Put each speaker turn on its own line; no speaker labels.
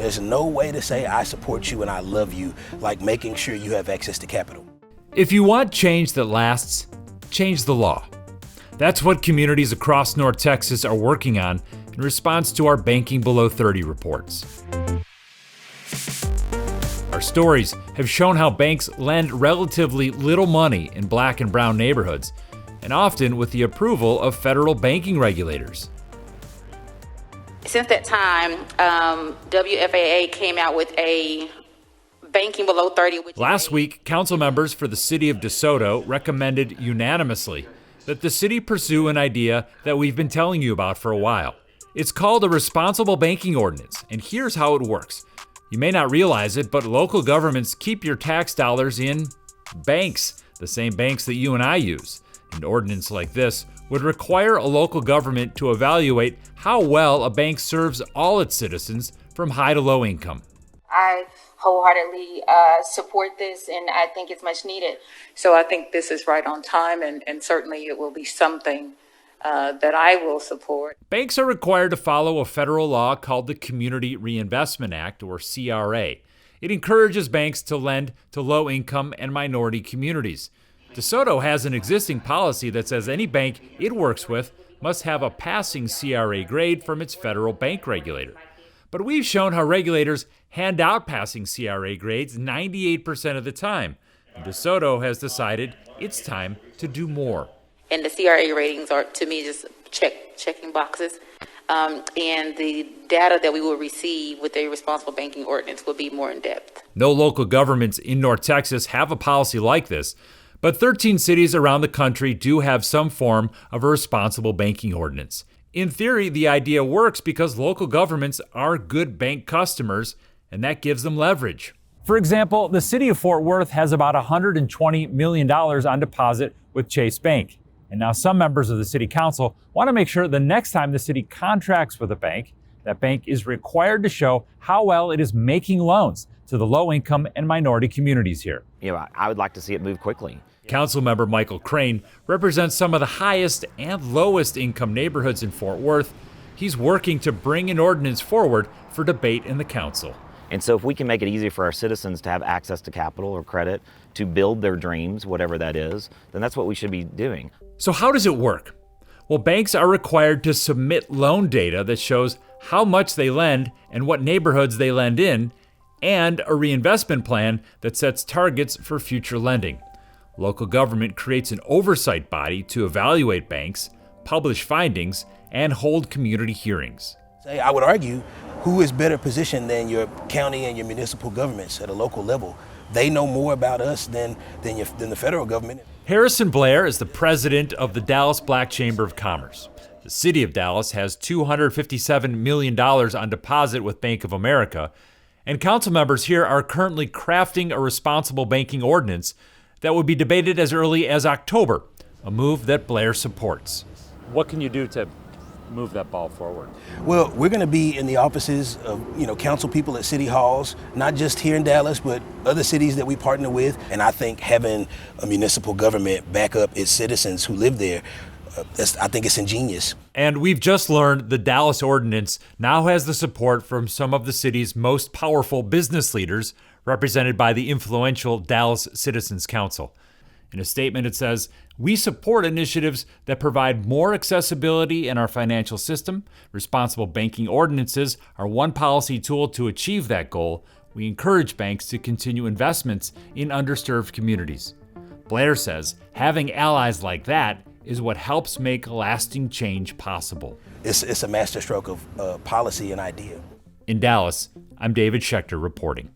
There's no way to say I support you and I love you like making sure you have access to capital.
If you want change that lasts, change the law. That's what communities across North Texas are working on in response to our Banking Below 30 reports. Our stories have shown how banks lend relatively little money in Black and brown neighborhoods, and often with the approval of federal banking regulators.
Since that time, WFAA came out with a Banking Below 30.
Last week, council members for the city of DeSoto recommended unanimously that the city pursue an idea that we've been telling you about for a while. It's called a responsible banking ordinance, and here's how it works. You may not realize it, but local governments keep your tax dollars in banks, the same banks that you and I use. An ordinance like this would require a local government to evaluate how well a bank serves all its citizens from high to low income.
I wholeheartedly support this, and I think it's much needed. So I think this is right on time, and certainly it will be something that I will support.
Banks are required to follow a federal law called the Community Reinvestment Act, or CRA. It encourages banks to lend to low-income and minority communities. DeSoto has an existing policy that says any bank it works with must have a passing CRA grade from its federal bank regulator. But we've shown how regulators hand out passing CRA grades 98% of the time. And DeSoto has decided it's time to do more.
And the CRA ratings are, to me, just checking boxes. And the data that we will receive with a responsible banking ordinance will be more in depth.
No local governments in North Texas have a policy like this, but 13 cities around the country do have some form of a responsible banking ordinance. In theory, the idea works because local governments are good bank customers, and that gives them leverage. For example, the city of Fort Worth has about $120 million on deposit with Chase Bank. And now some members of the city council want to make sure the next time the city contracts with a bank, that bank is required to show how well it is making loans to the low-income and minority communities here.
I would like to see it move quickly.
Councilmember Michael Crane represents some of the highest and lowest income neighborhoods in Fort Worth. He's working to bring an ordinance forward for debate in the council.
And so if we can make it easy for our citizens to have access to capital or credit to build their dreams, whatever that is, then that's what we should be doing.
So how does it work? Well, banks are required to submit loan data that shows how much they lend and what neighborhoods they lend in, and a reinvestment plan that sets targets for future lending. Local government creates an oversight body to evaluate banks, publish findings, and hold community hearings.
I would argue, who is better positioned than your county and your municipal governments at a local level? They know more about us than the federal government.
Harrison Blair is the president of the Dallas Black Chamber of Commerce. The city of Dallas has $257 million on deposit with Bank of America, and council members here are currently crafting a responsible banking ordinance that would be debated as early as October, a move that Blair supports. What can you do to move that ball forward?
Well, we're going to be in the offices of, council people at city halls, not just here in Dallas, but other cities that we partner with. And I think having a municipal government back up its citizens who live there, I think it's ingenious.
And we've just learned the Dallas ordinance now has the support from some of the city's most powerful business leaders, represented by the influential Dallas Citizens Council. In a statement, it says, "We support initiatives that provide more accessibility in our financial system. Responsible banking ordinances are one policy tool to achieve that goal. We encourage banks to continue investments in underserved communities." Blair says having allies like that is what helps make lasting change possible.
It's a masterstroke of policy and idea.
In Dallas, I'm David Schechter reporting.